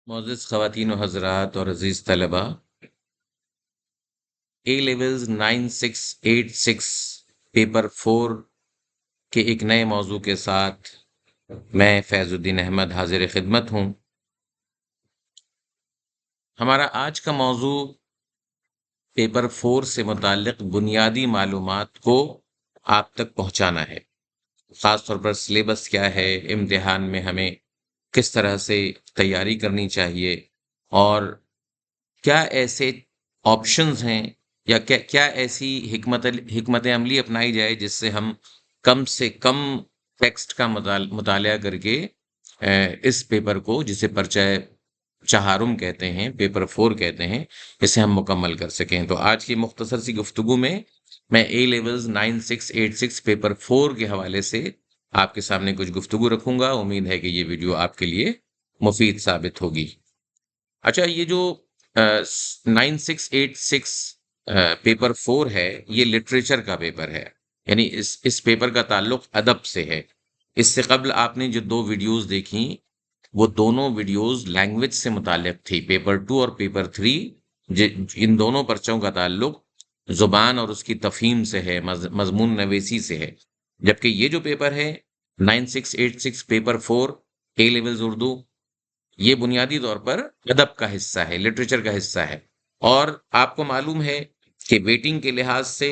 मोअज़्ज़िज़ ख़वातीन व हज़रात और अज़ीज़ तलबा, ए लेवल्स 9686 पेपर 4 के एक नए मौजू के साथ मैं फैज़ुद्दीन अहमद हाज़िर ख़िदमत हूँ। हमारा आज का मौजू पेपर 4 से मुताल्लिक़ बुनियादी मालूमात को आप तक पहुँचाना है। ख़ास तौर पर सिलेबस क्या है, इम्तिहान में हमें किस तरह से तैयारी करनी चाहिए और क्या ऐसे ऑप्शंस हैं या क्या क्या ऐसी हिकमत अमली अपनाई जाए जिससे हम कम से कम टेक्स्ट का मुतालिया करके इस पेपर को, जिसे परिचय चहारुम कहते हैं, पेपर 4 कहते हैं, इसे हम मुकम्मल कर सकें। तो आज की मुख्तसर सी गुफ्तगू में मैं ए लेवल्स 9686 पेपर 4 के हवाले से आपके सामने कुछ गुफ्तगू रखूंगा। उम्मीद है कि ये वीडियो आपके लिए मुफीद साबित होगी। अच्छा, ये जो 9686 पेपर 4 है, ये लिटरेचर का पेपर है, यानी इस पेपर का ताल्लुक अदब से है। इससे कबल आपने जो 2 वीडियोज़ देखी, वो दोनों वीडियोज़ लैंग्वेज से मुताल्लिक़ थी। पेपर 2 और पेपर 3 इन दोनों पर्चों का ताल्लुक ज़ुबान और उसकी तफ़हीम से है, मज़मून नवीसी से है। जबकि ये जो पेपर है 9686 पेपर 4 ए लेवल्स उर्दू, ये बुनियादी तौर पर अदब का हिस्सा है, लिटरेचर का हिस्सा है। और आपको मालूम है कि वेटिंग के लिहाज से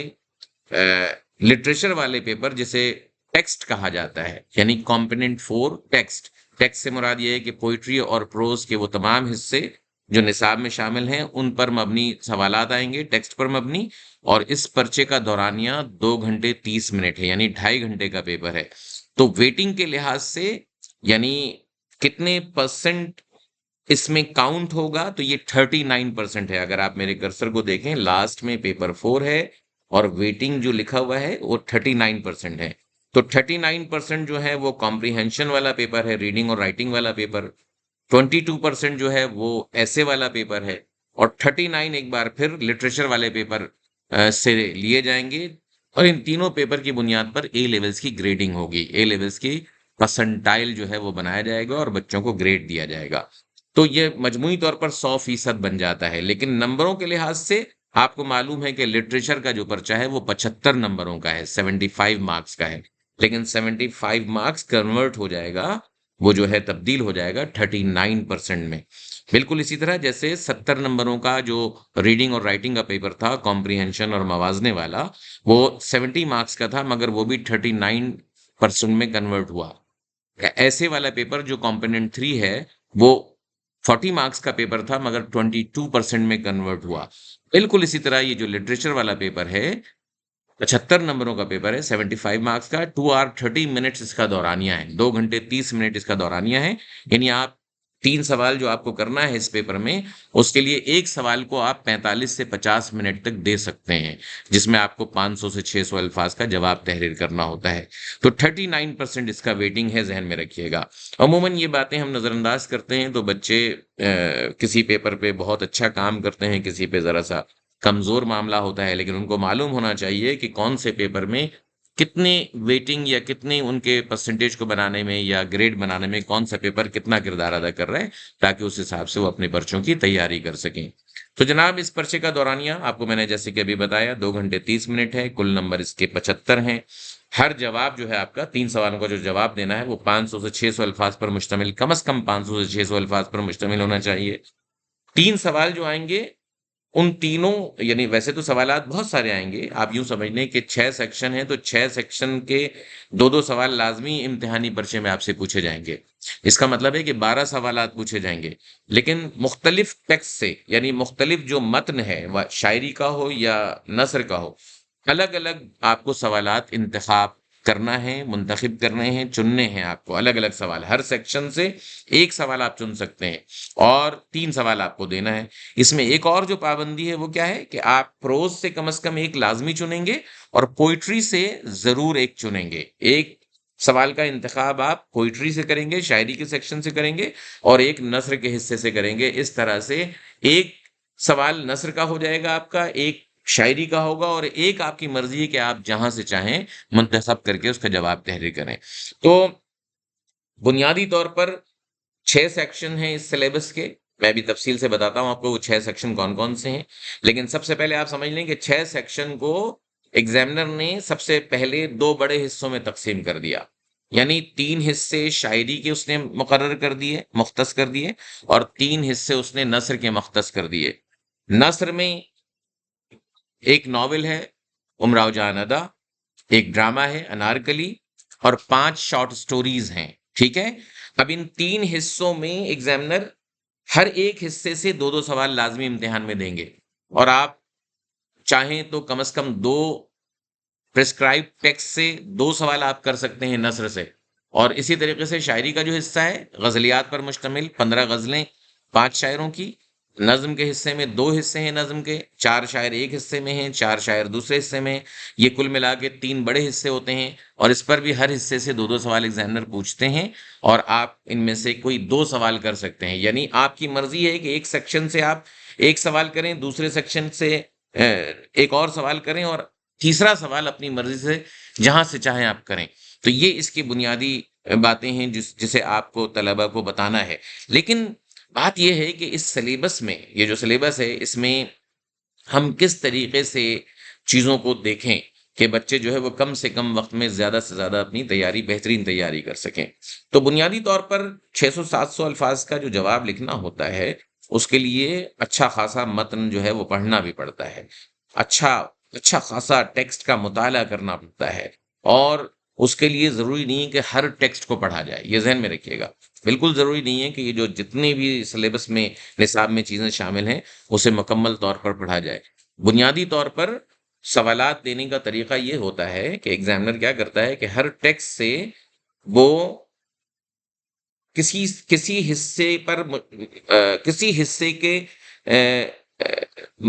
लिटरेचर वाले पेपर, जिसे टेक्स्ट कहा जाता है, यानी कॉम्पोनेंट 4 टेक्स्ट। टेक्स्ट से मुराद ये है कि पोइट्री और प्रोज के वो तमाम हिस्से जो निसाब में शामिल हैं, उन पर मबनी सवालात आएंगे, टेक्स्ट पर मबनी। और इस पर्चे का दौरानिया 2 घंटे 30 मिनट है, यानी 2.5 घंटे का पेपर है। तो वेटिंग के लिहाज से, यानी कितने परसेंट इसमें काउंट होगा, तो ये 39% है। अगर आप मेरे कर्सर को देखें, लास्ट में पेपर 4 है और वेटिंग जो लिखा हुआ है वो 39% है। तो 39% जो है वो कॉम्प्रिहेंशन वाला पेपर है, रीडिंग और राइटिंग वाला पेपर। 22% जो है वो ऐसे वाला पेपर है और 39 एक बार फिर लिटरेचर वाले पेपर से लिए जाएंगे। और इन तीनों पेपर की बुनियाद पर ए लेवल्स की ग्रेडिंग होगी, ए लेवल्स की परसेंटाइल जो है वो बनाया जाएगा और बच्चों को ग्रेड दिया जाएगा। तो ये मजमूई तौर पर 100% बन जाता है। लेकिन नंबरों के लिहाज से आपको मालूम है कि लिटरेचर का जो पर्चा है वो 75 नंबरों का है, 75 मार्क्स का है। लेकिन 75 मार्क्स कन्वर्ट हो जाएगा, वो जो है तब्दील हो जाएगा 39% में। बिल्कुल इसी तरह जैसे 70 नंबरों का जो रीडिंग और राइटिंग का पेपर था, कॉम्प्रिहेंशन और मवाजने वाला, वो 70 मार्क्स का था, मगर वो भी 39% में कन्वर्ट हुआ। ऐसे वाला पेपर जो कॉम्पोनेंट 3 है, वो 40 मार्क्स का पेपर था, मगर 22% में कन्वर्ट हुआ। बिल्कुल इसी तरह ये जो लिटरेचर वाला पेपर है, 75 नंबरों का पेपर है, 75 मार्क्स का, 2 आवर 30 मिनट्स इसका दौरानिया है, 2 घंटे 30 मिनट इसका दौरानिया है। यानी आप 3 सवाल जो आपको करना है इस पेपर में, उसके लिए एक सवाल को आप 45 से 50 मिनट तक दे सकते हैं, जिसमें आपको 500 से 600 अल्फाज का जवाब तहरीर करना होता है। तो 39% इसका वेटिंग है, ज़हन में रखिएगा। अमूमन ये बातें हम नज़रअंदाज करते हैं, तो बच्चे किसी पेपर पे बहुत अच्छा काम करते हैं, किसी पे ज़रा-सा कमज़ोर मामला होता है। लेकिन उनको मालूम होना चाहिए कि कौन से पेपर में कितने वेटिंग या कितने उनके परसेंटेज को बनाने में या ग्रेड बनाने में कौन सा पेपर कितना किरदार अदा कर रहा है, ताकि उस हिसाब से वो अपने पर्चों की तैयारी कर सकें। तो जनाब, इस पर्चे का दौरानिया आपको मैंने जैसे कि अभी बताया, 2 घंटे 30 मिनट है। कुल नंबर इसके 75 हैं। हर जवाब जो है आपका, 3 सवालों का जो जवाब देना है, वो 500 से 600 अल्फाज पर मुश्तमिल, कम से कम 500 से 600 अल्फाज पर मुश्तमिल होना चाहिए। 3 सवाल जो आएँगे, उन तीनों, यानी वैसे तो सवालात बहुत सारे आएँगे, आप यूँ समझ लें कि 6 सेक्शन हैं, तो 6 सेक्शन के 2-2 सवाल लाज़मी इम्तिहानी पर्चे में आपसे पूछे जाएँगे। इसका मतलब है कि 12 सवालात पूछे जाएँगे। लेकिन मुख्तलिफ टेक्स्ट से, यानी मुख्तलिफ जो मतन है, वह शायरी का हो या नस्र का हो, अलग-अलग आपको सवालात इंतख़ाब करना है, मुंतख़िब करने हैं, चुनने हैं आपको अलग-अलग सवाल। हर सेक्शन से 1 सवाल आप चुन सकते हैं और 3 सवाल आपको देना है। इसमें एक और जो पाबंदी है वो क्या है कि आप प्रोज़ से कम 1 लाज़मी चुनेंगे और पोएट्री से ज़रूर 1 चुनेंगे। 1 सवाल का इंतख़ाब आप पोएट्री से करेंगे, शायरी के सेक्शन से करेंगे और 1 नस्र के हिस्से से करेंगे। इस तरह से 1 सवाल नस्र का हो जाएगा आपका, 1 शायरी का होगा और 1 आपकी मर्ज़ी है कि आप जहाँ से चाहें मुंतख़ब करके उसका जवाब तहरीर करें। तो बुनियादी तौर पर 6 सेक्शन हैं इस सिलेबस के। मैं भी तफसील से बताता हूँ आपको वो 6 सेक्शन कौन-कौन से हैं। लेकिन सबसे पहले आप समझ लें कि 6 सेक्शन को एग्ज़ामिनर ने सबसे पहले 2 बड़े हिस्सों में तक़सीम कर दिया। यानी 3 हिस्से शायरी के उसने मुकर्रर कर दिए, मुख्तस कर दिए, और 3 हिस्से उसने नस्र के मुख्तस कर दिए। नस्र में एक नॉवेल है उमराव जान अदा, एक ड्रामा है अनारकली, और 5 शॉर्ट स्टोरीज़ हैं, ठीक है? अब इन 3 हिस्सों में एग्ज़ामिनर हर एक हिस्से से 2-2 सवाल लाज़मी इम्तिहान में देंगे, और आप चाहें तो कम से कम 2 प्रिस्क्राइब्ड टेक्स्ट से 2 सवाल आप कर सकते हैं नस्र से। और इसी तरीके से शायरी का जो हिस्सा है, ग़ज़लियात पर मुश्तमिल 15 ग़ज़लें 5 शायरों की। नज़्म के हिस्से में 2 हिस्से हैं नज़्म के, 4 शायर एक हिस्से में हैं, 4 शायर दूसरे हिस्से में हैं। ये कुल मिला के 3 बड़े हिस्से होते हैं, और इस पर भी हर हिस्से से 2-2 सवाल एग्ज़ामिनर पूछते हैं, और आप इनमें से कोई 2 सवाल कर सकते हैं। यानी आपकी मर्ज़ी है कि एक सेक्शन से आप 1 सवाल करें, दूसरे सेक्शन से एक और सवाल करें, और तीसरा सवाल अपनी मर्ज़ी से जहाँ से चाहें आप करें। तो ये इसकी बुनियादी बातें हैं जिसे आपको तलबा को बताना है। लेकिन बात ये है कि इस सिलेबस में, ये जो सिलेबस है, इसमें हम किस तरीके से चीज़ों को देखें कि बच्चे जो है वो कम से कम वक़्त में ज़्यादा से ज़्यादा अपनी तैयारी, बेहतरीन तैयारी कर सकें। तो बुनियादी तौर पर 600-700 अल्फ़ाज़ का जो जवाब लिखना होता है, उसके लिए अच्छा ख़ासा मतन जो है वो पढ़ना भी पड़ता है। अच्छा अच्छा ख़ासा टेक्स्ट का मुताला करना पड़ता है, और उसके लिए ज़रूरी नहीं है कि हर टेक्स्ट को पढ़ा जाए, ये ज़हन में रखिएगा। बिल्कुल ज़रूरी नहीं है कि ये जो जितने भी सिलेबस में, निसाब में चीज़ें शामिल हैं, उसे मुकम्मल तौर पर पढ़ा जाए। बुनियादी तौर पर सवालात देने का तरीका ये होता है कि एग्ज़ामिनर क्या करता है कि हर टेक्स्ट से वो किसी किसी हिस्से पर किसी हिस्से के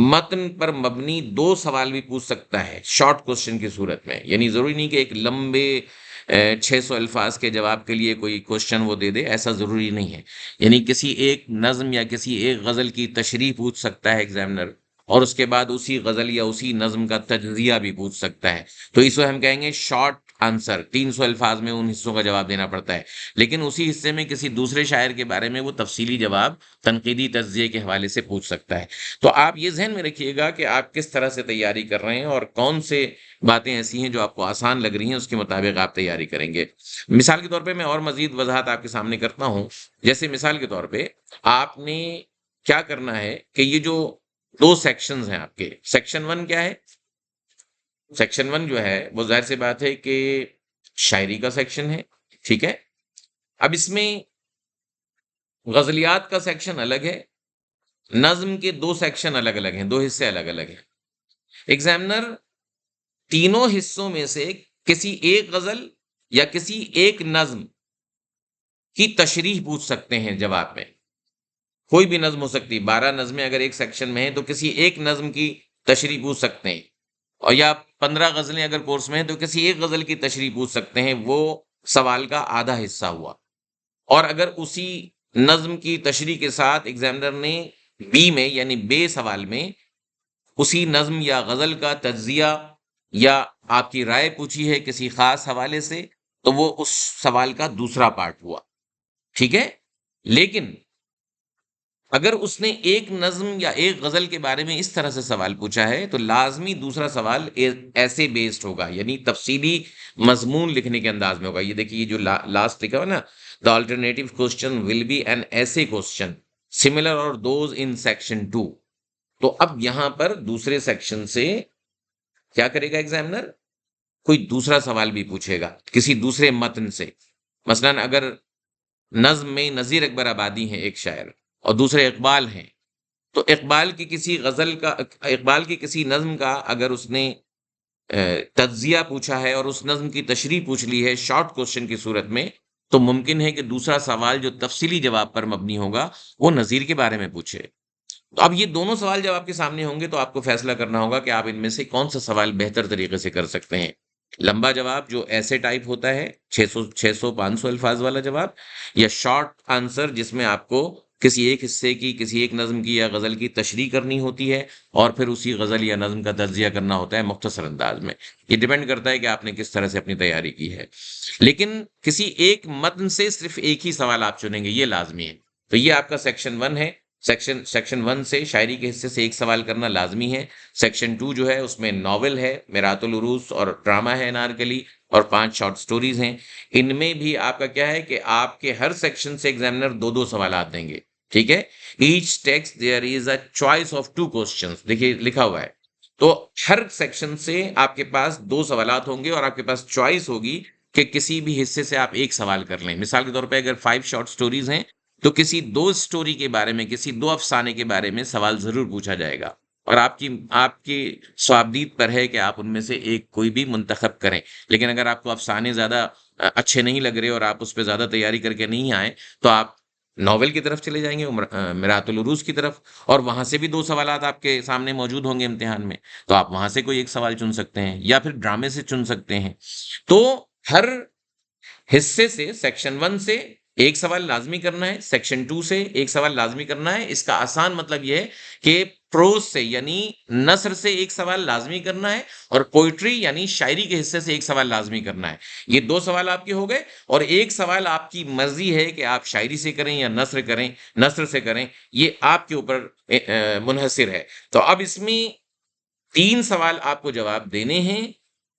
मतन पर मबनी 2 सवाल भी पूछ सकता है, शॉर्ट क्वेश्चन की सूरत में। यानी ज़रूरी नहीं कि एक लंबे 600 अल्फ़ाज़ के जवाब के लिए कोई क्वेश्चन वो दे दे, ऐसा ज़रूरी नहीं है। यानी किसी एक नज़्म या किसी एक ग़ज़ल की तशरीह पूछ सकता है एग्ज़ामिनर, और उसके बाद उसी ग़ज़ल या उसी नज़्म का तज्ज़िया भी पूछ सकता है। तो इसको हम कहेंगे शॉर्ट आंसर, 300 अल्फ़ाज़ में उन हिस्सों का जवाब देना पड़ता है। लेकिन उसी हिस्से में किसी दूसरे शायर के बारे में वो तफ़सीली जवाब तनक़ीदी तज़्ज़िये के हवाले से पूछ सकता है। तो आप ये ज़हन में रखिएगा कि आप किस तरह से तैयारी कर रहे हैं, और कौन से बातें ऐसी हैं जो आपको आसान लग रही हैं, उसके मुताबिक आप तैयारी करेंगे। मिसाल के तौर पे मैं और मज़ीद वज़ाहत आपके सामने करता हूँ। जैसे मिसाल के तौर पे आपने क्या करना है कि ये जो 2 सेक्शंस हैं आपके, सेक्शन 1 क्या है? सेक्शन 1 जो है वो ज़ाहिर-सी बात है कि शायरी का सेक्शन है, ठीक है? अब इसमें ग़ज़लियात का सेक्शन अलग है, नज़्म के 2 सेक्शन अलग-अलग हैं, 2 हिस्से अलग-अलग हैं। एग्ज़ामिनर तीनों हिस्सों में से किसी एक ग़ज़ल या किसी एक नज़्म की तशरीह पूछ सकते हैं जवाब में। कोई भी नज़्म हो सकती है, 12 नज़्में अगर एक सेक्शन में हैं, तो किसी एक नज़्म की तशरीह पूछ सकते हैं। और या 15 ग़ज़लें अगर कोर्स में हैं, तो किसी एक ग़ज़ल की तशरीह पूछ सकते हैं, वो सवाल का आधा हिस्सा हुआ। और अगर उसी नज़्म की तशरीह के साथ एग्ज़ामिनर ने बी में, यानी बे सवाल में, उसी नज़्म या ग़ज़ल का तज्ज़िया या आपकी राय पूछी है किसी ख़ास हवाले से, तो वो उस सवाल का दूसरा पार्ट हुआ, ठीक है? लेकिन अगर उसने एक नज़्म या एक ग़ज़ल के बारे में इस तरह से सवाल पूछा है, तो लाज़मी दूसरा सवाल ऐसे बेस्ड होगा, यानी तफ़सीली मज़मून लिखने के अंदाज़ में होगा। ये देखिए, ये जो लास्ट लिखा हुआ है ना, the alternative question will be an essay question similar और दोज़ इन सेक्शन 2। तो अब यहाँ पर दूसरे सेक्शन से क्या करेगा एग्ज़ामिनर? कोई दूसरा सवाल भी पूछेगा, किसी दूसरे मतन से। मसलन अगर नज़्म में नज़ीर अकबर आबादी हैं एक शायर, और दूसरे इक़बाल हैं, तो इक़बाल की किसी नज़्म का अगर उसने तज्ज़िया पूछा है और उस नज़्म की तशरीह पूछ ली है शॉर्ट क्वेश्चन की सूरत में, तो मुमकिन है कि दूसरा सवाल जो तफ़सीली जवाब पर मबनी होगा, वो नज़ीर के बारे में पूछे। तो अब ये दोनों सवाल जब आपके सामने होंगे, तो आपको फ़ैसला करना होगा कि आप इनमें से कौन-सा सवाल बेहतर तरीके से कर सकते हैं। लंबा जवाब जो ऐसे टाइप होता है, 600 500 अल्फ़ाज़ वाला जवाब, या शॉर्ट आंसर जिसमें आपको किसी एक हिस्से की, किसी एक नज़्म की या ग़ज़ल की तशरीह करनी होती है, और फिर उसी ग़ज़ल या नज़्म का तज़्ज़िया करना होता है मुख्तसर अंदाज़ में। ये डिपेंड करता है कि आपने किस तरह से अपनी तैयारी की है। लेकिन किसी एक मतन से सिर्फ़ एक ही सवाल आप चुनेंगे, ये लाज़मी है। तो ये आपका सेक्शन 1 है। सेक्शन 1 से शायरी के हिस्से से एक सवाल करना लाजमी है। सेक्शन 2 जो है उसमें नॉवेल है, मिरातुल उरूस और ड्रामा है अनारकली और 5 शॉर्ट स्टोरीज हैं। इनमें भी आपका क्या है कि आपके हर सेक्शन से एग्जामिनर 2-2 सवालात देंगे, ठीक है? Each text there is a choice of 2 questions, देखिए लिखा हुआ है। तो हर सेक्शन से आपके पास 2 सवालात होंगे और आपके पास चॉइस होगी कि किसी भी हिस्से से आप एक सवाल कर लें। मिसाल के तौर पे अगर 5 शॉर्ट स्टोरीज हैं, तो किसी 2 स्टोरी के बारे में, किसी 2 अफ़साने के बारे में सवाल ज़रूर पूछा जाएगा और आपकी आपकी स्वाबदीद पर है कि आप उनमें से एक कोई भी मुंतखब करें। लेकिन अगर आपको अफ़साने ज़्यादा अच्छे नहीं लग रहे और आप उस पे ज़्यादा तैयारी करके नहीं आए, तो आप नॉवेल की तरफ चले जाएँगे, मिरातुल उरूस की तरफ, और वहाँ से भी 2 सवालात आपके सामने मौजूद होंगे इम्तिहान में। तो आप वहाँ से कोई एक सवाल चुन सकते हैं या फिर ड्रामे से चुन सकते हैं। तो हर हिस्से से सेक्शन 1 से एक सवाल लाज़मी करना है, सेक्शन 2 से एक सवाल लाज़मी करना है। इसका आसान मतलब ये है कि प्रोज़ से यानी नस्र से एक सवाल लाज़मी करना है और पोएट्री यानी शायरी के हिस्से से एक सवाल लाज़मी करना है। ये 2 सवाल आपके हो गए और एक सवाल आपकी मर्ज़ी है कि आप शायरी से करें या नस्र से करें, ये आपके ऊपर मुनहसिर है। तो अब इसमें 3 सवाल आपको जवाब देने हैं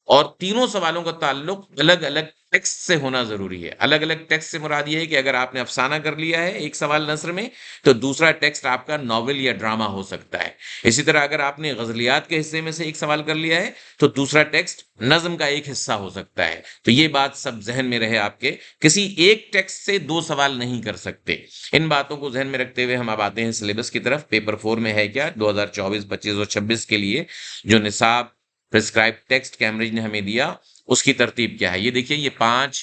और तीनों सवालों का ताल्लुक अलग-अलग टेक्स्ट से होना ज़रूरी है। अलग-अलग टेक्स्ट से मुराद ये है कि अगर आपने अफ़साना कर लिया है एक सवाल नस्र में, तो दूसरा टेक्स्ट आपका नॉवेल या ड्रामा हो सकता है। इसी तरह अगर आपने ग़ज़लियात के हिस्से में से एक सवाल कर लिया है, तो दूसरा टेक्स्ट नज़्म का एक हिस्सा हो सकता है। तो ये बात सब ज़हन में रहे आपके, किसी एक टेक्स्ट से 2 सवाल नहीं कर सकते। इन बातों को ज़हन में रखते हुए हम अब आते हैं सिलेबस की तरफ। पेपर 4 में है क्या 2024, 25 और 26 के लिए जो निसाब प्रिस्क्राइब टेक्स्ट कैम्ब्रिज ने हमें दिया, उसकी तरतीब क्या है? ये देखिए, ये 5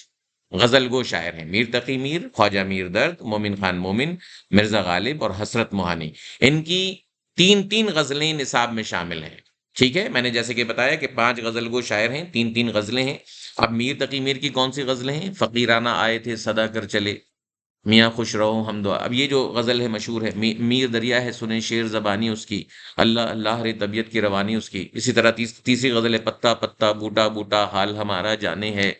गज़ल गो शायर हैं, मीर तकी मीर, ख्वाजा मीर दर्द, मोमिन खान मोमिन, मिर्ज़ा गालिब और हसरत मोहानी। इनकी 3-3 गज़लें निसाब में शामिल हैं, ठीक है? मैंने जैसे कि बताया कि 5 गज़ल गो शायर हैं, 3-3 गज़लें हैं। अब मीर तकी मीर की कौन-सी गज़लें हैं? फ़कीराना आए थे सदा कर चले, मियाँ खुश रहो हम दुआ। अब ये जो गज़ल है मशहूर है, मीर दरिया है सुने शेर ज़बानी उसकी, अल्लाह अल्लाह रे तबीयत की रवानी उसकी। इसी तरह तीसरी गज़ल है पत्ता पत्ता बूटा बूटा हाल हमारा जाने है,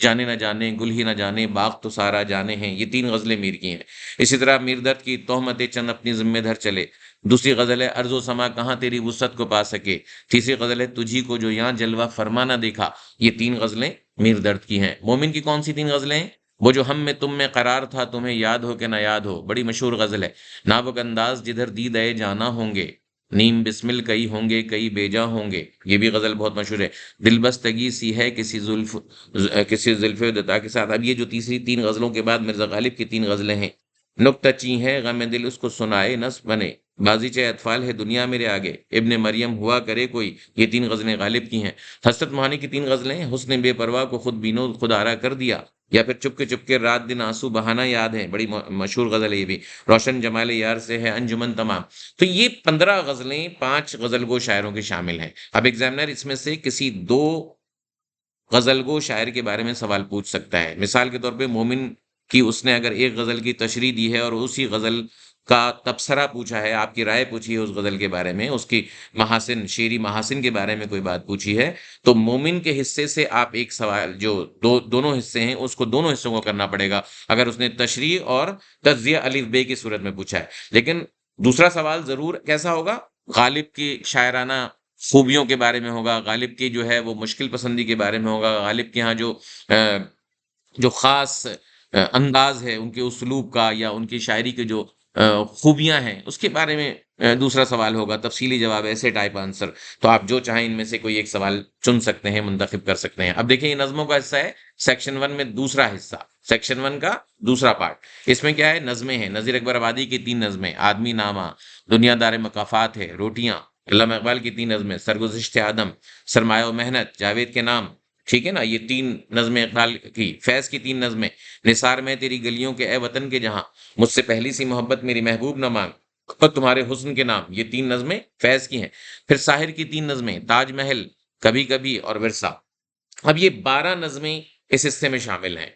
जाने न जाने गुल ही न जाने बाग तो सारा जाने हैं। ये 3 गज़लें मीर की हैं। इसी तरह मीर दर्द की तोहमतें चंद अपनी ज़िम्मे धर चले। दूसरी गज़ल है अर्ज़ो समा कहाँ तेरी वुसअत को पा सके। तीसरी गज़ल है तुझी को जो यहाँ जलवा फरमा ना देखा। ये 3 गज़लें मीर दर्द की हैं। मोमिन की कौन सी 3 गज़लें हैं? वो जो हम में तुम में करार था तुम्हें याद हो कि ना याद हो, बड़ी मशहूर गज़ल है। नावुक अंदाज जिधर दीदाए जाना होंगे, नीम बिस्मिल कई होंगे कई बेजा होंगे, ये भी गज़ल बहुत मशहूर है। दिलबस्तगी सी है किसी जुल्फ़े दता के साथ। अब ये जो तीसरी 3 गज़लों के बाद मिर्ज़ा गालिब की 3 गज़लें हैं। नुक्तची है गम दिल उसको सुनाए नस्ब बने, बाज़ीचे अतफ़ाल है दुनिया मेरे आगे, इब्न मरियम हुआ करे कोई, ये 3 गज़लें गालिब की हैं। हसरत मोहानी की 3 गज़लें हैं, हुस्न बेपरवाह को खुद बीनो खुद आरा कर दिया, या फिर चुपके-चुपके रात दिन आँसू बहाना याद है, बड़ी म मशहूर गज़ल है ये भी। रोशन जमाले यार से है अंजुमन तमाम। तो ये 15 गज़लें 5 गज़लगो शायरों की शामिल हैं। अब एग्ज़ामिनर इसमें से किसी 2 गज़लगो शायर के बारे में सवाल पूछ सकता है। मिसाल के तौर पे मोमिन की उसने अगर एक गज़ल की तशरीह दी है और उसी गज़ल का तबसरा पूछा है, आपकी राय पूछी है उस गज़ल के बारे में, उसकी महासिन, शेरी महासिन के बारे में कोई बात पूछी है, तो मोमिन के हिस्से से आप एक सवाल जो दोनों हिस्से हैं, उसको दोनों हिस्सों को करना पड़ेगा, अगर उसने तशरीह और तज़्ज़िया अलिफ बे की सूरत में पूछा है। लेकिन दूसरा सवाल ज़रूर कैसा होगा? गालिब की शायराना खूबियों के बारे में होगा, गालिब की जो है वो मुश्किल पसंदी के बारे में होगा, गालिब के यहाँ जो ख़ास अंदाज़ है उनके उस्लूब का या उनकी शायरी के जो खूबियाँ हैं, उसके बारे में दूसरा सवाल होगा, तफ़सीली जवाब, ऐसे टाइप आंसर। तो आप जो चाहें इनमें से कोई एक सवाल चुन सकते हैं, मुंतख़िब कर सकते हैं। अब देखिए ये नज़्मों का हिस्सा है, सेक्शन 1 में दूसरा हिस्सा, सेक्शन 1 का दूसरा पार्ट। इसमें क्या है? नज़्में हैं, नज़ीर अकबर आबादी की 3 नज़्में, आदमी नामा, दुनियादार मकाफ़ात है, रोटियाँ, अल्लामा इक़बाल की 3 नज़्में, सरगुज़िश्त आदम, सरमाया व मेहनत, जावेद के नाम, ठीक है ना? ये 3 नज़्में इक़बाल की। फैज़ की 3 नज़्में, निसार में तेरी गलियों के ए वतन के जहाँ, मुझसे पहली सी मोहब्बत मेरी महबूब न माँग, और तुम्हारे हुस्न के नाम, ये 3 नज़्में फैज़ की हैं। फिर साहिर की 3 नज़्में, ताजमहल, कभी-कभी और विरसा। अब ये 12 नज़्में इस हिस्से में शामिल हैं।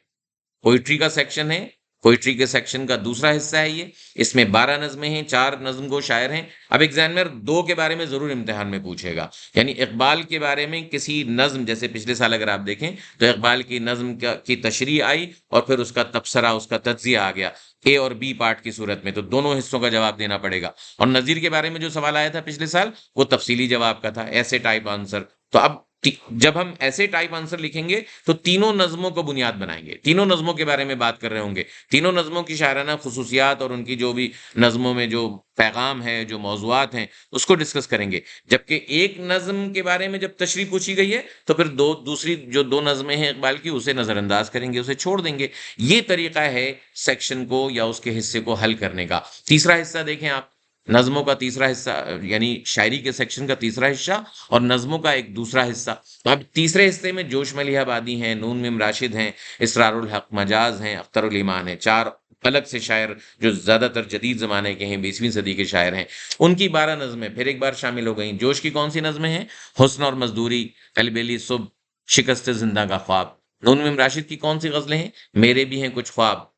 पोएट्री का सेक्शन है, पोएट्री के सेक्शन का दूसरा हिस्सा है ये, इसमें 12 नज़्में हैं, 4 नज़्मगो शायर हैं। अब एग्ज़ामिनर 2 के बारे में ज़रूर इम्तिहान में पूछेगा, यानी इक़बाल के बारे में किसी नज़्म, जैसे पिछले साल अगर आप देखें, तो इक़बाल की नज़्म की तशरीह आई और फिर उसका तबसरा, उसका तज्ज़िया आ गया। ए और बी पार्ट की सूरत में, तो दोनों हिस्सों का जवाब देना पड़ेगा। और नज़ीर के बारे में जो सवाल आया था पिछले साल, वो तफ़सीली जवाब का था, ऐसे टाइप आंसर। तो अब जब हम ऐसे टाइप आंसर लिखेंगे, तो तीनों नज़्मों को बुनियाद बनाएँगे, तीनों नज़्मों के बारे में बात कर रहे होंगे, तीनों नज़्मों की शायराना ख़ुसूसियात और उनकी जो भी नज़्मों में जो पैगाम है, जो मौज़ूआत हैं, उसको डिस्कस करेंगे। जबकि एक नज़्म के बारे में जब तशरीह पूछी गई है, तो फिर दूसरी जो 2 नज़्में हैं इक़बाल की, उसे नज़रअंदाज़ करेंगे, उसे छोड़ देंगे। ये तरीका है सेक्शन को या उसके हिस्से को हल करने का। तीसरा हिस्सा देखें आप, नज़्मों का तीसरा हिस्सा, यानी शायरी के सेक्शन का तीसरा हिस्सा और नज़्मों का एक दूसरा हिस्सा। तो अब तीसरे हिस्से में जोश मलिहा आबादी हैं, नून मीम राशिद हैं, इसरारुल हक मजाज हैं, अख्तरुल ईमान हैं, 4 अलग से शायर जो ज़्यादातर जदीद ज़माने के हैं, 20वीं सदी के शायर हैं। उनकी 12 नज़्में फिर एक बार शामिल हो गईं। जोश की कौन-सी नज़्में हैं? हुस्न और मज़दूरी, अलबेली सुब्ह, शिकस्त ज़िंदा का ख्वाब। नून मीम राशिद की कौन-सी ग़ज़लें हैं? मेरे भी हैं कुछ ख्वाब,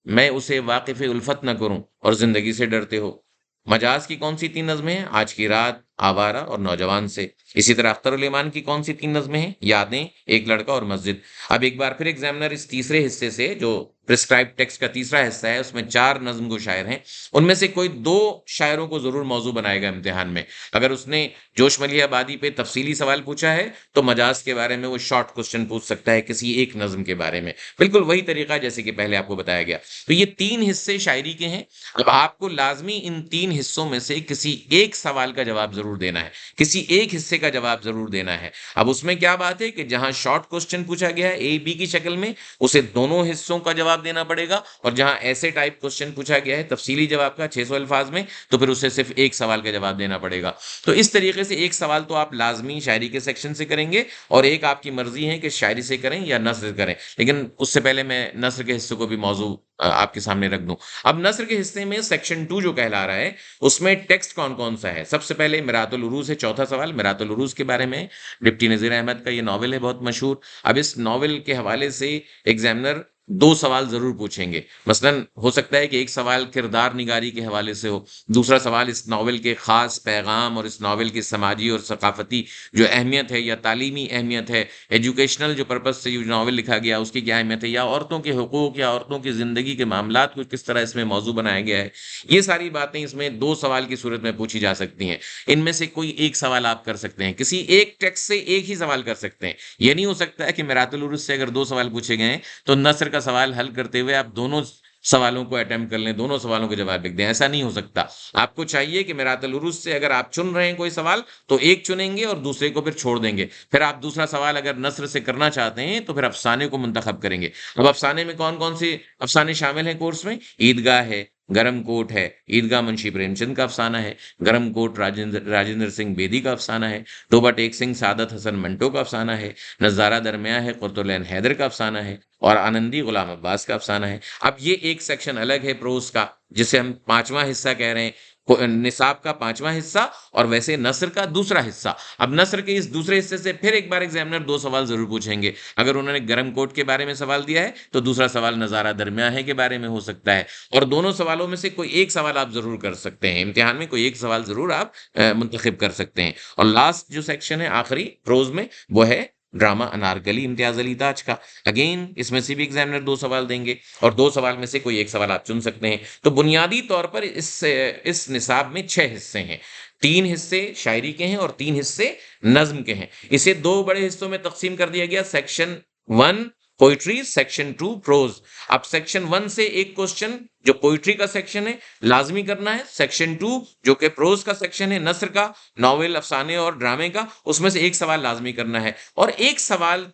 मैं उसे वाक़िफ़ उल्फ़त न करूँ और ज़िंदगी से डरते हो। मजाज की कौन-सी 3 नज़्में हैं? आज की रात, आवारा और नौजवान से। इसी तरह अख्तरुल ईमान की कौन-सी 3 नज़्में हैं? यादें, एक लड़का और मस्जिद। अब एक बार फिर एग्ज़ामिनर इस तीसरे हिस्से से, जो प्रिस्क्राइब्ड टेक्स्ट का तीसरा हिस्सा है, उसमें 4 नज़्म गो शायर हैं, उनमें से कोई 2 शायरों को ज़रूर मौज़ू बनाएगा इम्तिहान में। अगर उसने जोश मलिहा आबादी पे तफ़सीली सवाल पूछा है, तो मजाज के बारे में वो शॉर्ट क्वेश्चन पूछ सकता है किसी एक नज़्म के बारे में। बिल्कुल वही तरीका जैसे कि पहले आपको बताया गया। तो ये 3 हिस्से शायरी के हैं। अब आपको लाज़मी इन 3 हिस्सों में से किसी एक सवाल का जवाब ज़रूर देना है, किसी एक हिस्से का जवाब ज़रूर देना है। अब उसमें क्या बात है कि जहाँ शॉर्ट क्वेश्चन पूछा गया है ए, बी की शक्ल में, उसे दोनों हिस्सों का जवाब देना पड़ेगा, और जहाँ ऐसे टाइप क्वेश्चन पूछा गया है तफ़सीली जवाब का 600 अल्फ़ाज़ में, तो फिर उसे सिर्फ़ एक सवाल का जवाब देना पड़ेगा। तो इस तरीके से एक सवाल तो आप लाज़मी शायरी के सेक्शन से करेंगे, और एक आपकी मर्ज़ी है कि शायरी से करें या नस्र करें। लेकिन उससे पहले मैं नस्र के हिस्से को भी मौज़ू आपके सामने रख दूँ। अब नस्र के हिस्से में सेक्शन 2 जो कहला रहा है, उसमें टेक्स्ट कौन-कौन सा है? सबसे पहले मिरातुल उरूज़ है, चौथा सवाल मिरातुल उरूज़ के बारे में। डिप्टी नज़ीर अहमद का ये नॉवेल है बहुत मशहूर। अब इस नॉवेल के हवाले से एग्ज़ामिनर 2 सवाल ज़रूर पूछेंगे। मसलन हो सकता है कि एक सवाल किरदार निगारी के हवाले से हो, दूसरा सवाल इस नॉवेल के ख़ास पैगाम और इस नॉवेल की समाजी और सक़ाफ़ती जो अहमियत है या तालीमी अहमियत है, एजुकेशनल जो पर्पज़ से ये नॉवेल लिखा गया उसकी क्या अहमियत है, या औरतों के हुकूक या औरतों की ज़िंदगी के मामलात को किस तरह इसमें मौज़ू बनाया गया है। ये सारी बातें इसमें 2 सवाल की सूरत में पूछी जा सकती हैं। इनमें से कोई एक सवाल आप कर सकते हैं, किसी एक टेक्स्ट से एक ही सवाल कर सकते हैं। ये नहीं हो सकता है कि मिरातुल उरूज़ से अगर 2 सवाल पूछे गए हैं, तो नस्र का सवाल हल करते हुए आप दोनों सवालों को अटेम्प्ट कर लें, दोनों सवालों के जवाब लिख दें, ऐसा नहीं हो सकता। आपको चाहिए कि मिरातुल उरूज़ से अगर आप चुन रहे हैं कोई सवाल, तो एक चुनेंगे और दूसरे को फिर छोड़ देंगे। फिर आप दूसरा सवाल अगर नस्र से करना चाहते हैं, तो फिर अफ़साने को मुंतख़ब करेंगे। अब अफ़साने में कौन-कौन से अफ़साने शामिल हैं कोर्स में? ईदगाह है, गरम कोट है, ईदगाह मुंशी प्रेमचंद का अफ़साना है, गरम कोट राजेंद्र सिंह बेदी का अफ़साना है, तोबा टेक सिंह सादत हसन मंटो का अफ़साना है, नज़ारा दरमिया है, कुर्तुलैन हैदर का अफ़साना है, और आनंदी गुलाम अब्बास का अफ़साना है। अब ये एक सेक्शन अलग है प्रोज़ का, जिसे हम 5वां हिस्सा कह रहे हैं, निसाब का 5वां हिस्सा, और वैसे नस्र का दूसरा हिस्सा। अब नस्र के इस दूसरे हिस्से से फिर एक बार एग्ज़ामिनर 2 सवाल ज़रूर पूछेंगे। अगर उन्होंने गरम कोट के बारे में सवाल दिया है, तो दूसरा सवाल नज़ारा दरमिया है के बारे में हो सकता है, और दोनों सवालों में से कोई एक सवाल आप ज़रूर कर सकते हैं। इम्तिहान में कोई एक सवाल ज़रूर आप मुंतखब कर सकते हैं। और लास्ट जो सेक्शन है आखिरी प्रोज़ में, वो है ड्रामा अनारकली इम्तियाज़ अली ताज का। अगेन इसमें से भी एग्ज़ामिनर 2 सवाल देंगे, और 2 सवाल में से कोई एक सवाल आप चुन सकते हैं। तो बुनियादी तौर पर इस निसाब में 6 हिस्से हैं। 3 हिस्से शायरी के हैं और 3 हिस्से नज़्म के हैं। इसे 2 बड़े हिस्सों में तक़सीम कर दिया गया, सेक्शन 1 पोएट्री, सेक्शन 2 प्रोज़। अब सेक्शन 1 से एक क्वेश्चन जो पोएट्री का सेक्शन है लाज़मी करना है, सेक्शन 2 जो कि प्रोज़ का सेक्शन है, नस्र का, नॉवेल, अफ़साने और ड्रामे का, उसमें से एक सवाल लाज़मी करना है, और एक सवाल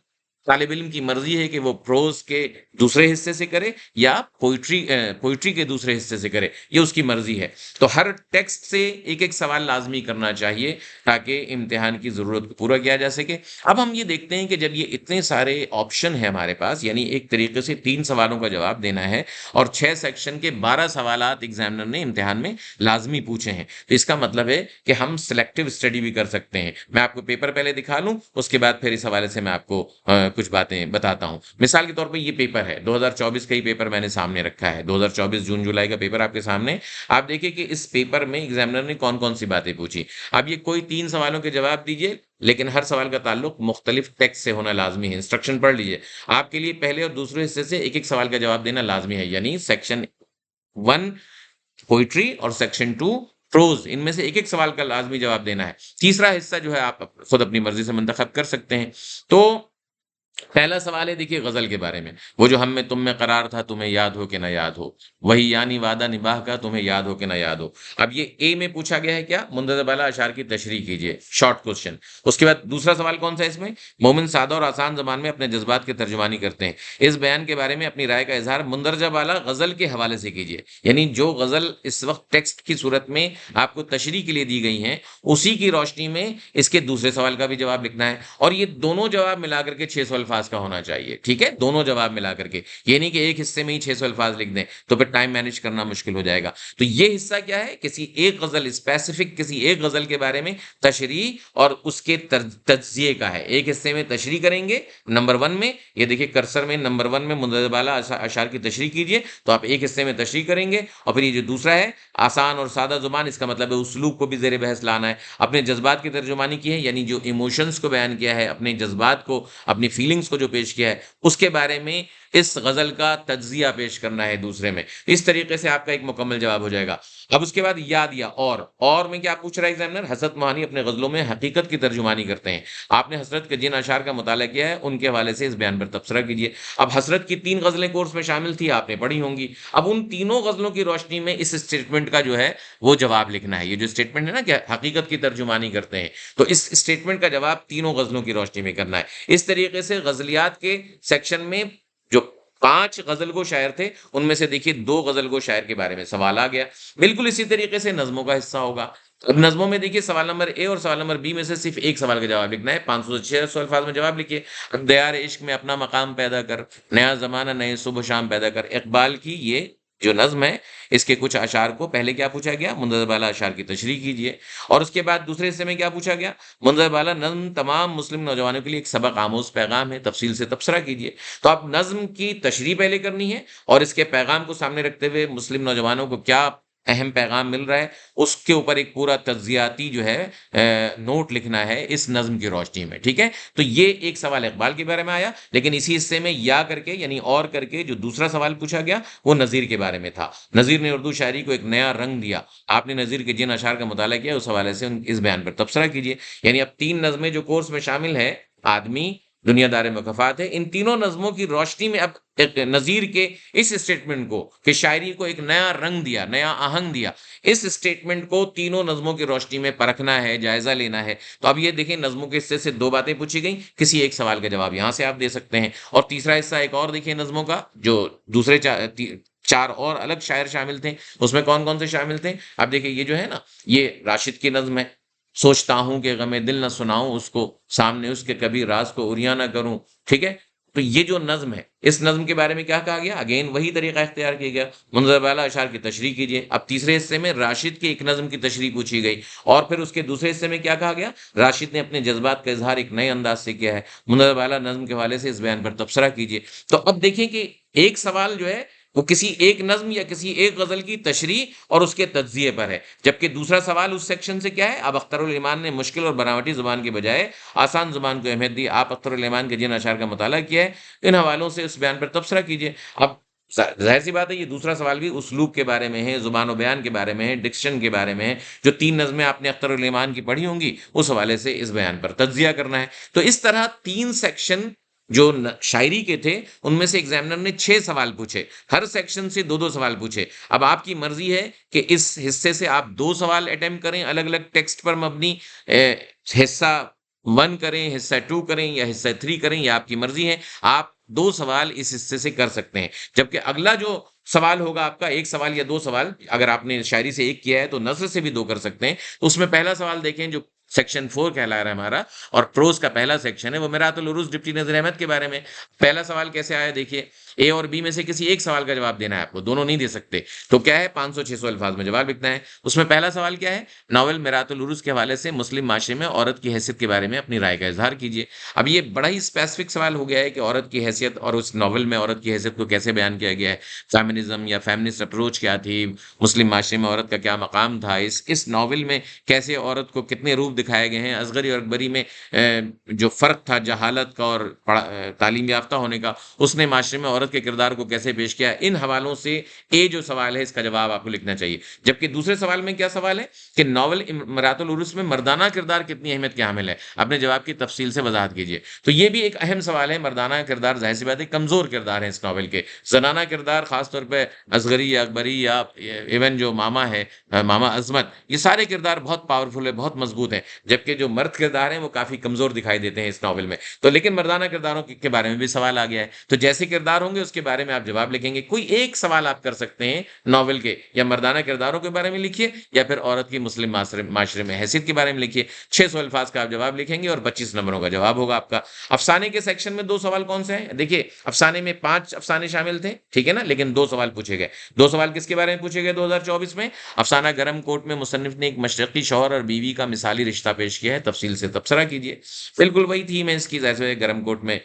तालिब इल्म की मर्ज़ी है कि वो प्रोज़ के दूसरे हिस्से से करे या पोएट्री के दूसरे हिस्से से करे, ये उसकी मर्ज़ी है। तो हर टेक्स्ट से एक-एक सवाल लाज़मी करना चाहिए, ताकि इम्तिहान की ज़रूरत को पूरा किया जा सके। अब हम ये देखते हैं कि जब ये इतने सारे ऑप्शन हैं हमारे पास, यानी एक तरीके से 3 सवालों का जवाब देना है, और 6 सेक्शन के 12 सवालात एग्ज़ामिनर ने इम्तिहान में लाज़मी पूछे हैं। तो इसका मतलब है कि हम सिलेक्टिव स्टडी भी कर सकते हैं। मैं आपको पेपर पहले दिखा लूँ, उसके बाद फिर इस हवाले से मैं आपको कुछ बातें बताता हूँ। मिसाल के तौर पे ये पेपर है, 2024 का ही पेपर मैंने सामने रखा है, 2024 जून-जुलाई का पेपर आपके सामने। आप देखिए कि इस पेपर में एग्ज़ामिनर ने कौन-कौन सी बातें पूछी। अब ये कोई 3 सवालों के जवाब दीजिए, लेकिन हर सवाल का ताल्लुक मुख्तलिफ टेक्स्ट से होना लाज़मी है। इंस्ट्रक्शन पढ़ लीजिए। आपके लिए पहले और दूसरे हिस्से से एक-एक सवाल का जवाब देना लाज़मी है, यानी सेक्शन 1 पोइट्री और सेक्शन 2 प्रोज। इनमें से एक-एक सवाल का लाज़मी जवाब देना है। तीसरा हिस्सा जो है आप खुद अपनी मर्ज़ी से मुंतखब कर सकते हैं। तो पहला सवाल है देखिए गज़ल के बारे में। वो जो हम में तुम में करार था तुम्हें याद हो कि ना याद हो, वही यानी वादा निभाह का तुम्हें याद हो कि ना याद हो। अब ये ए में पूछा गया है क्या? मुंतज़ब आला अशआर की तशरीह कीजिए, शॉर्ट क्वेश्चन। उसके बाद दूसरा सवाल कौन-सा है इसमें? मोमिन सादा और आसान ज़बान में अपने जज़्बात की तर्जुमानी करते हैं। इस बयान के बारे में अपनी राय का इज़हार मुंदरजा वाला गज़ल के हवाले से कीजिए। यानी जो गज़ल इस वक़्त टेक्स्ट की सूरत में आपको तशरीह के लिए दी गई हैं, उसी की रोशनी में इसके दूसरे सवाल का भी जवाब लिखना है और ये दोनों जवाब मिला करके 600 अल्फाज का होना चाहिए, ठीक है? दोनों जवाब मिला करके। ये नहीं कि एक हिस्से में ही 600 अल्फाज लिख दें, तो फिर टाइम मैनेज करना मुश्किल हो जाएगा। तो ये हिस्सा क्या है? किसी एक गज़ल स्पेसिफिक किसी एक गज़ल के बारे में तशरीह और उसके तज्ज़िये का है। एक हिस्से में तशरीह करेंगे नंबर 1 में, ये देखिए कर्सर में नंबर 1 में मुंतज़ब आला अशआर की तशरीह कीजिए, तो आप एक हिस्से में तशरीह करेंगे और फिर ये जो दूसरा है आसान और सादा ज़ुबान, इसका मतलब है उस्लूब को भी ज़ेर बहस लाना है। अपने जज़्बात की तर्जुमानी की है, यानी जो इमोशंस को बयान किया है, अपने जज़्बात को, अपनी फीलिंग्स को जो पेश किया है, उसके बारे में इस गज़ल का तज्ज़िया पेश करना है दूसरे में। इस तरीके से आपका एक मुकम्मल जवाब हो जाएगा। अब उसके बाद या दिया और में क्या पूछ रहा है एग्ज़ामिनर? हज़रत मोहानी अपने गज़लों में हकीकत की तर्जुमानी करते हैं। आपने हज़रत के जिन अशआर का मुताला किया है, उनके हवाले से इस बयान पर तबसरा कीजिए। अब हज़रत की 3 गज़लें कोर्स में शामिल थी, आपने पढ़ी होंगी। अब उन तीनों गज़लों की रोशनी में इस स्टेटमेंट का जो है, वो जवाब लिखना है। ये जो स्टेटमेंट है ना कि हकीकत की तर्जुमानी करते हैं, तो इस स्टेटमेंट का जवाब तीनों गज़लों की रोशनी में करना है। इस तरीके से गज़लियात के सेक्शन में जो 5 गज़लगो शायर थे, उनमें से देखिए 2 गज़लगो शायर के बारे में सवाल आ गया। बिल्कुल इसी तरीके से नज़्मों का हिस्सा होगा। अब नज़्मों में देखिए सवाल नंबर ए और सवाल नंबर बी में से सिर्फ़ एक सवाल का जवाब लिखना है। 500 से 600 अल्फ़ाज़ में जवाब लिखिए। अब दयार इश्क में अपना मकाम पैदा कर, नया ज़माना नए सुबह शाम पैदा कर। इक़बाल की ये जो नज़्म है, इसके कुछ अशआर को पहले क्या पूछा गया? मुंतज़ब आला अशआर की तशरीह कीजिए और उसके बाद दूसरे हिस्से में क्या पूछा गया? मुंतज़ब आला नज़्म तमाम मुस्लिम नौजवानों के लिए एक सबक आमूज़ पैगाम है, तफ़सील से तबसरा कीजिए। तो आप नज़्म की तशरीह पहले करनी है और इसके पैगाम को सामने रखते हुए मुस्लिम नौजवानों को क्या अहम पैगाम मिल रहा है, उसके ऊपर एक पूरा तज्ज़ियाती जो है नोट लिखना है इस नज़्म की रोशनी में, ठीक है? तो ये एक सवाल इक़बाल के बारे में आया, लेकिन इसी हिस्से में या करके यानी और करके जो दूसरा सवाल पूछा गया, वो नज़ीर के बारे में था। नज़ीर ने उर्दू शायरी को एक नया रंग दिया। आपने नज़ीर के जिन अशआर का मुताला किया, उस हवाले से उन इस बयान पर तबसरा कीजिए। यानी अब 3 नज़्में जो कोर्स में शामिल है, आदमी, दुनियादार मुकाफ़ात है, इन तीनों नज़्मों की रोशनी में अब एक नज़ीर के इस स्टेटमेंट को कि शायरी को एक नया रंग दिया, नया आहंग दिया, इस स्टेटमेंट को तीनों नज़्मों की रोशनी में परखना है, जायज़ा लेना है। तो अब ये देखिए नज़्मों के हिस्से से 2 बातें पूछी गईं, किसी एक सवाल का जवाब यहाँ से आप दे सकते हैं और तीसरा हिस्सा एक और देखिए नज़्मों का, जो दूसरे 4 और अलग शायर शामिल थे, उसमें कौन-कौन से शामिल थे? अब देखिए ये जो है ना, ये राशिद की नज़्म है। सोचता हूँ कि गमे दिल ना सुनाऊँ उसको, सामने उसके कभी राज़ को उरिया ना करूँ, ठीक है? तो ये जो नज़्म है, इस नज़्म के बारे में क्या कहा गया? अगेन वही तरीका इख्तियार किया गया, मुंतज़ब आला अशआर की तशरीह कीजिए। अब तीसरे हिस्से में राशिद की एक नज़्म की तशरीह पूछी गई और फिर उसके दूसरे हिस्से में क्या कहा गया? राशिद ने अपने जज़्बात का इज़हार एक नए अंदाज़ से किया है। मुंतज़ब आला नज़्म के हवाले से इस बयान पर तबसरा कीजिए। तो अब देखिए कि एक सवाल जो है, वो किसी एक नज़्म या किसी एक गज़ल की तशरीह और उसके तज्ज़िये पर है। जबकि दूसरा सवाल उस सेक्शन से क्या है? अब अख्तरुल ईमान ने मुश्किल और बनावटी ज़ुबान के बजाय आसान ज़ुबान को अहमियत दी। आप अख्तरुल ईमान के जिन अशआर का मुताला किया है, इन हवालों से उस बयान पर तबसरा कीजिए। अब ज़ाहिर-सी बात है ये दूसरा सवाल भी उस्लूब के बारे में है, ज़ुबान व बयान के बारे में है, डिक्शन के बारे में है। जो 3 नज़्में आपने अख्तरुल ईमान की पढ़ी होंगी, उस हवाले से इस बयान पर तज्ज़िया करना है। तो इस तरह 3 सेक्शन जो शायरी के थे, उनमें से एग्जामिनर ने 6 सवाल पूछे। हर सेक्शन से 2-2 सवाल पूछे। अब आपकी मर्जी है कि इस हिस्से से आप 2 सवाल अटेम्प्ट करें अलग-अलग टेक्स्ट पर मबनी, हिस्सा 1 करें, हिस्सा 2 करें या हिस्सा 3 करें, ये आपकी मर्जी है। आप 2 सवाल इस हिस्से से कर सकते हैं। जबकि अगला जो सवाल होगा आपका, 1 सवाल या 2 सवाल, अगर आपने शायरी से 1 किया है तो नज़्र से भी 2 कर सकते हैं। तो उसमें पहला सवाल देखें जो सेक्शन 4 कहला रहा है हमारा और प्रोज़ का पहला सेक्शन है, वो मिरातुल उरूज़ डिप्टी नज़ीर अहमद के बारे में। पहला सवाल कैसे आया देखिए, ए और बी में से किसी एक सवाल का जवाब देना है आपको, दोनों नहीं दे सकते। तो क्या है 500-600 अल्फाज में जवाब लिखना है। उसमें पहला सवाल क्या है? नावल मिरातुल उरूज़ के हवाले से मुस्लिम माशरे में औरत की हैसियत के बारे में अपनी राय का इज़हार कीजिए। अब ये बड़ा ही स्पेसिफिक सवाल हो गया है कि औरत की हैसियत और उस नॉवल में औरत की हैसियत को कैसे बयान किया गया है। फेमिनिज़्म या फेमिनिस्ट अप्रोच क्या थी? मुस्लिम माशरे में औरत का क्या मकाम था? इस नॉवल में कैसे औरत को कितने रूप दिखाए गए हैं। असगरी और अकबरी में जो फ़र्क था जहालत का और तालीम याफ़्ता होने का, उसने माशरे में औरत के किरदार को कैसे पेश किया। इन हवालों से ये जो सवाल है इसका जवाब आपको लिखना चाहिए। जबकि दूसरे सवाल में क्या सवाल है कि नॉवल इमरातुल उरुस में मर्दाना किरदार कितनी अहमियत के हामिल है? अपने जवाब की तफ़सील से वज़ाहत कीजिए। तो ये भी एक अहम सवाल है, मर्दाना किरदार ज़ाहिर-सी बात है कमज़ोर किरदार हैं इस नॉवल के। ज़नाना किरदार ख़ास तौर पे असगरी या अकबरी या इवन जो मामा है मामा अज़मत, ये सारे किरदार बहुत पावरफुल है, बहुत मज़बूत हैं। जबकि जो मर्द किरदार हैं वो काफ़ी कमज़ोर दिखाई देते हैं इस नॉवल में। तो लेकिन मर्दाना किरदारों के बारे में भी सवाल आ गया है। तो जैसे किरदार होंगे उसके बारे में आप जवाब लिखेंगे। कोई एक सवाल आप कर सकते हैं नॉवल के, या मर्दाना किरदारों के बारे में लिखिए या फिर औरत की मुस्लिम माशरे में हैसियत के बारे में लिखिए। 600 अल्फाज़ का आप जवाब लिखेंगे और 25 नंबरों का जवाब होगा आपका। अफ़साने के सेक्शन में 2 सवाल कौन-से हैं? देखिए, अफ़साने में 5 अफ़साने शामिल थे, ठीक है ना? लेकिन 2 सवाल पूछे गए। 2 सवाल किसके बारे में पूछे गए 2024 में? अफ़साना गरम कोट में मुसन्निफ़ ने एक मशरक़ी शौहर और बीवी का मिसाली रिश्ता पेश किया है, तफ़सील से तबसरा कीजिए। बिल्कुल वही थीम है इसकी, ज़ाहिर-सी बात है गरम कोट में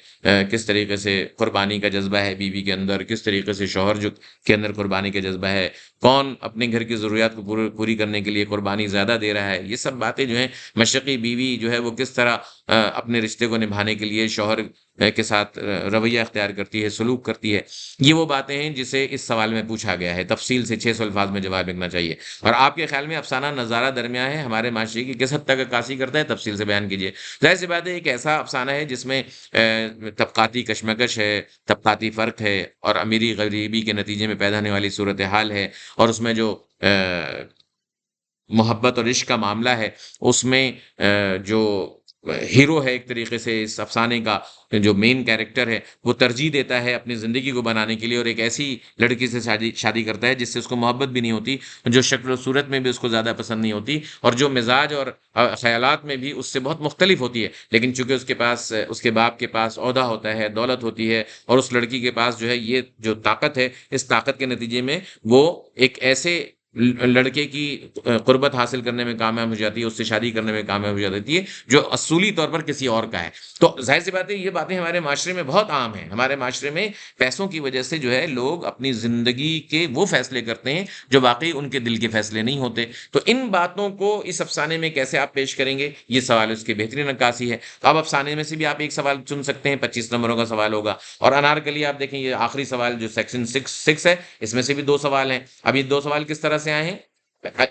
किस तरीके से कुर्बानी का जज़्बा है बीवी के अंदर, किस तरीके से शौहर जो के अंदर कुर्बानी का जज़्बा है, कौन अपने घर की ज़रूरियात को पूरी करने के लिए कुर्बानी ज़्यादा दे रहा है। ये सब बातें जो हैं, मशरक़ी बीवी जो है वो किस तरह अपने रिश्ते को निभाने के लिए शौहर के साथ रवैया इख्तियार करती है, सलूक करती है। ये वो बातें हैं जिसे इस सवाल में पूछा गया है। तफ़सील से 600 अल्फाज़ में जवाब लिखना चाहिए। और आपके ख़्याल में अफ़साना नज़ारा दरमियाँ है हमारे माशरे की किस हद तक अक्कासी करता है? तफ़सील से बयान कीजिए। ज़ाहिर-सी बात है एक ऐसा अफ़साना है जिसमें तबक़ाती कशमकश है, तबक़ाती फ़र्क है और अमीरी-ग़रीबी के नतीजे में पैदा होने वाली सूरत-ए-हाल है, और उसमें जो मोहब्बत और इश्क का मामला है, उसमें जो हीरो है एक तरीके से इस अफ़साने का, जो मेन कैरेक्टर है, वो तरजीह देता है अपनी ज़िंदगी को बनाने के लिए और एक ऐसी लड़की से शादी शादी करता है जिससे उसको मोहब्बत भी नहीं होती, जो शक्ल और सूरत में भी उसको ज़्यादा पसंद नहीं होती और जो मिज़ाज और ख़यालात में भी उससे बहुत मुख्तलिफ़ होती है। लेकिन चूँकि उसके बाप के पास ओहदा होता है, दौलत होती है और उस लड़की के पास जो है ये जो ताकत है, इस ताकत के नतीजे में वो एक ऐसे लड़के की क़ुर्बत हासिल करने में कामयाब हो जाती है, उससे शादी करने में कामयाब हो जाती है, जो असूली तौर पर किसी और का है। तो ज़ाहिर-सी बात है ये बातें हमारे माशरे में बहुत आम हैं। हमारे माशरे में पैसों की वजह से जो है लोग अपनी ज़िंदगी के वो फ़ैसले करते हैं जो वाक़ई उनके दिल के फ़ैसले नहीं होते। तो इन बातों को इस अफ़साने में कैसे आप पेश करेंगे, ये सवाल उसकी बेहतरीन नक्कासी है। तो अब अफ़साने में से भी आप एक सवाल चुन सकते हैं, 25 नंबरों का सवाल होगा। और अनारकली आप देखें, ये आखिरी सवाल जो सेक्शन 6 है, इसमें से भी 2 सवाल हैं। अब ये 2 सवाल किस तरह से आए हैं?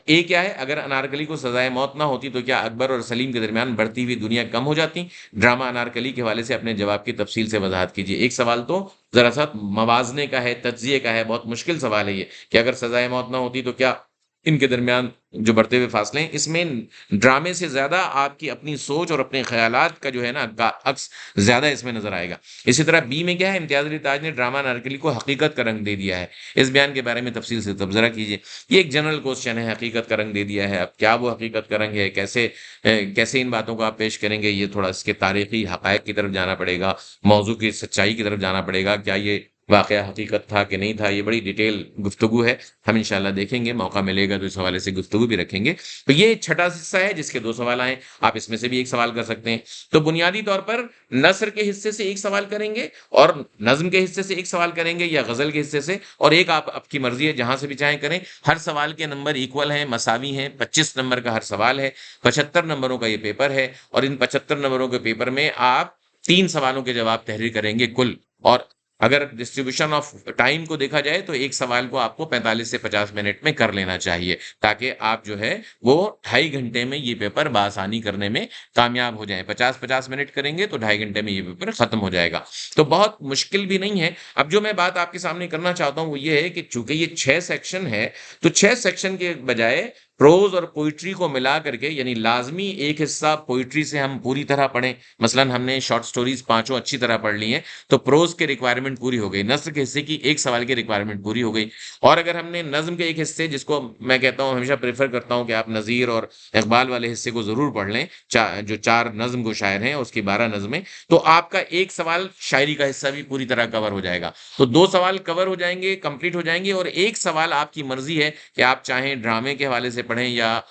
ए क्या है, अगर अनारकली को सज़ाए मौत ना होती तो क्या अकबर और सलीम के दरमियान बढ़ती हुई दूरियाँ कम हो जाती? ड्रामा अनारकली के हवाले से अपने जवाब की तफ़सील से वज़ाहत कीजिए। एक सवाल तो ज़रा-सा मवाज़ने का है, तज्ज़िये का है, बहुत मुश्किल सवाल है ये कि अगर सज़ाए मौत ना होती तो क्या इनके दरमियान जो बढ़ते हुए फ़ासले हैं, इसमें ड्रामे से ज़्यादा आपकी अपनी सोच और अपने ख़यालात का जो है ना का अक्स ज़्यादा इसमें नज़र आएगा। इसी तरह बी में क्या है, इम्तियाज़ अली ताज ने ड्रामा अनारकली को हकीकत का रंग दे दिया है। इस बयान के बारे में तफ़सील से तबसरा कीजिए। ये एक जनरल क्वेश्चन है, हकीकत का रंग दे दिया है। अब क्या वो हकीकत का रंग है, कैसे इन बातों को आप पेश करेंगे, ये थोड़ा इसके तारीख़ी हक़ाइक़ की तरफ जाना पड़ेगा, मौज़ू की सच्चाई की तरफ जाना पड़ेगा। क्या ये वाक़या हकीकत था कि नहीं था, ये बड़ी डिटेल गुफ्तगू है। हम इंशाअल्लाह देखेंगे, मौका मिलेगा तो इस हवाले से गुफ्तगू भी रखेंगे। तो ये छठा हिस्सा है जिसके 2 सवाल आए, आप इसमें से भी 1 सवाल कर सकते हैं। तो बुनियादी तौर पर नस्र के हिस्से से 1 सवाल करेंगे और नज़्म के हिस्से से 1 सवाल करेंगे या ग़ज़ल के हिस्से से, और एक आप आपकी मर्ज़ी है जहाँ से भी चाहें करें। हर सवाल के नंबर इक्वल हैं, मसावी हैं, 25 नंबर का हर सवाल है, 75 नंबरों का ये पेपर है और इन 75 नंबरों के पेपर में आप 3 सवालों के जवाब तहरीर करेंगे कुल। और अगर डिस्ट्रीब्यूशन ऑफ टाइम को देखा जाए तो एक सवाल को आपको 45 से 50 मिनट में कर लेना चाहिए, ताकि आप जो है वो 2.5 घंटे में ये पेपर बआसानी करने में कामयाब हो जाएँ। 50-50 मिनट करेंगे तो 2.5 घंटे में ये पेपर खत्म हो जाएगा। तो बहुत मुश्किल भी नहीं है। अब जो मैं बात आपके सामने करना चाहता हूँ वो ये है कि चूँकि ये 6 सेक्शन है, तो 6 सेक्शन के बजाय प्रोज़ और पोएट्री को मिला करके, यानी लाज़मी एक हिस्सा पोएट्री से हम पूरी तरह पढ़ें। मसलन हमने शॉर्ट स्टोरीज़ पाँचों अच्छी तरह पढ़ ली हैं, तो प्रोज़ की रिक्वायरमेंट पूरी हो गई। नस्र के हिस्से की 1 सवाल की रिक्वायरमेंट पूरी हो गई। और अगर हमने नज़्म के एक हिस्से, जिसको मैं कहता हूँ, हमेशा प्रेफ़र करता हूँ कि आप नज़ीर और इक़बाल वाले हिस्से को ज़रूर पढ़ लें, जो 4 नज़्म को शायर हैं, उसकी 12 नज़्में, तो आपका 1 सवाल शायरी का हिस्सा भी पूरी तरह कवर हो जाएगा। तो 2 सवाल कवर हो जाएँगे, कंप्लीट हो जाएँगे और 1 सवाल आपकी मर्ज़ी है कि आप चाहें ड्रामे के हवाले से पढ़ें या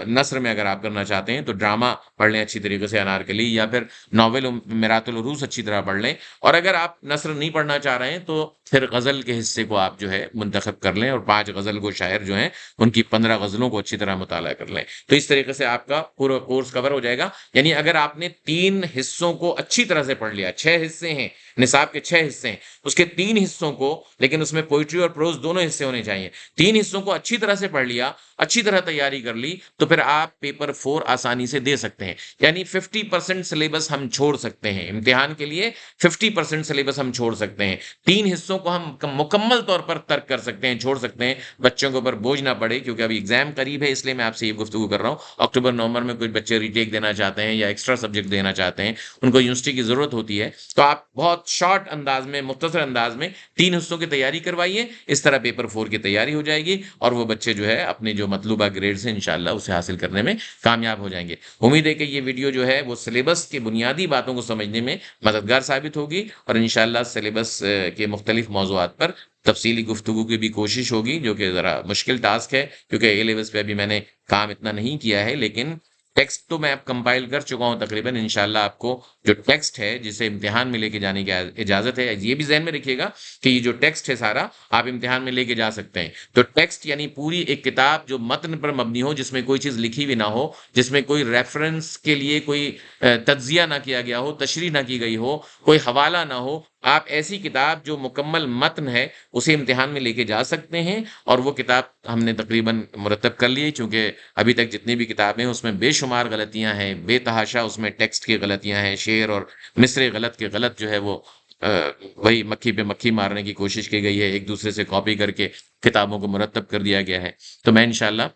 नस्र में अगर आप करना चाहते हैं तो ड्रामा पढ़ लें अच्छी तरीके से अनारकली, या फिर नॉवेल मिरातुल उरूस अच्छी तरह पढ़ लें। और अगर आप नस्र नहीं पढ़ना चाह रहे हैं तो फिर गज़ल के हिस्से को आप जो है मुंतखब कर लें और 5 गज़ल गो शायर जो हैं उनकी 15 गज़लों को अच्छी तरह मुताला कर लें। तो इस तरीके से आपका पूरा कोर्स कवर हो जाएगा। यानी अगर आपने 3 हिस्सों को अच्छी तरह से पढ़ लिया, 6 हिस्से हैं, निसाब के 6 हिस्से हैं, उसके 3 हिस्सों को, लेकिन उसमें पोएट्री और प्रोज़ दोनों हिस्से होने चाहिए। 3 हिस्सों को अच्छी तरह से पढ़ लिया, अच्छी तरह तैयारी कर ली, तो फिर आप पेपर 4 आसानी से दे सकते हैं। यानी 50% सिलेबस हम छोड़ सकते हैं। इम्तिहान के लिए 50% सिलेबस हम छोड़ सकते हैं। 3 हिस्सों को हम मुकम्मल तौर पर तर्क कर सकते हैं, छोड़ सकते हैं, बच्चों के ऊपर बोझ ना पड़े, क्योंकि अभी एग्ज़ाम करीब है, इसलिए मैं आपसे ये गुफ्तगू कर रहा हूँ। अक्टूबर-नवंबर में कुछ बच्चे रीटेक देना चाहते हैं या एक्स्ट्रा सब्जेक्ट देना चाहते हैं, उनको यूनिवर्सिटी की ज़रूरत होती है, तो आप बहुत शॉर्ट अंदाज में, मुख्तसर अंदाज में 3 हिस्सों की तैयारी करवाइए। इस तरह पेपर 4 की तैयारी हो जाएगी और वो बच्चे जो है अपने जो मतलूबा ग्रेड्स हैं इंशाअल्लाह उसे हासिल करने में कामयाब हो जाएँगे। उम्मीद है कि ये वीडियो जो है वो सिलेबस की बुनियादी बातों को समझने में मददगार साबित होगी और इंशाअल्लाह सिलेबस के मुख्तलिफ मौज़ूआत पर तफ़सीली गुफ्तगू की भी कोशिश होगी, जो कि ज़रा मुश्किल टास्क है, क्योंकि ए लेवल्स पे अभी मैंने काम इतना नहीं किया है, लेकिन टेक्स्ट तो मैं अब कंपाइल कर चुका हूँ तकरीबन। इंशाअल्लाह आपको जो टेक्स्ट है, जिसे इम्तिहान में लेके जाने की इजाज़त है, ये भी ज़हन में रखिएगा कि ये जो टेक्स्ट है सारा, आप इम्तिहान में लेके जा सकते हैं। तो टेक्स्ट यानी पूरी एक किताब जो मतन पर मबनी हो, जिसमें कोई चीज़ लिखी हुई ना हो, जिसमें कोई रेफ़रेंस के लिए कोई तज्ज़िया ना किया गया हो, तशरीह ना की गई हो, कोई हवाला ना हो। आप ऐसी किताब जो मुकम्मल मतन है, उसे इम्तिहान में लेके जा सकते हैं और वो किताब हमने तकरीबन मुरतब कर ली है, चूँकि अभी तक जितनी भी किताबें हैं उसमें बेशुमार गलतियाँ हैं, बेतहाशा उसमें टेक्स्ट की गलतियाँ हैं, शेर और मिसरे गलत के गलत जो है वो अ, वही मक्खी पे मक्खी मारने की कोशिश की गई है, एक-दूसरे से कॉपी करके किताबों को मुरतब कर दिया गया है। तो मैं इंशाअल्लाह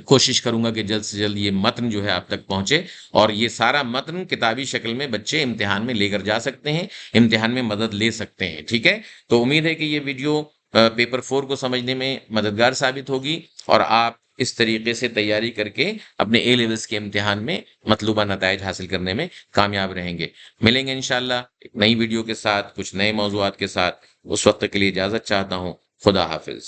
कोशिश करूँगा कि जल्द से जल्द ये मतन जो है आप तक पहुँचे और ये सारा मतन किताबी शक्ल में बच्चे इम्तिहान में लेकर जा सकते हैं, इम्तिहान में मदद ले सकते हैं, ठीक है? तो उम्मीद है कि ये वीडियो पेपर 4 को समझने में मददगार साबित होगी और आप इस तरीके से तैयारी करके अपने ए लेवल्स के इम्तिहान में मतलूबा नताइज हासिल करने में कामयाब रहेंगे। मिलेंगे इंशाअल्लाह एक नई वीडियो के साथ, कुछ नए मौज़ूआत के साथ। उस वक़्त के लिए इजाज़त चाहता हूँ। खुदा हाफ़िज़।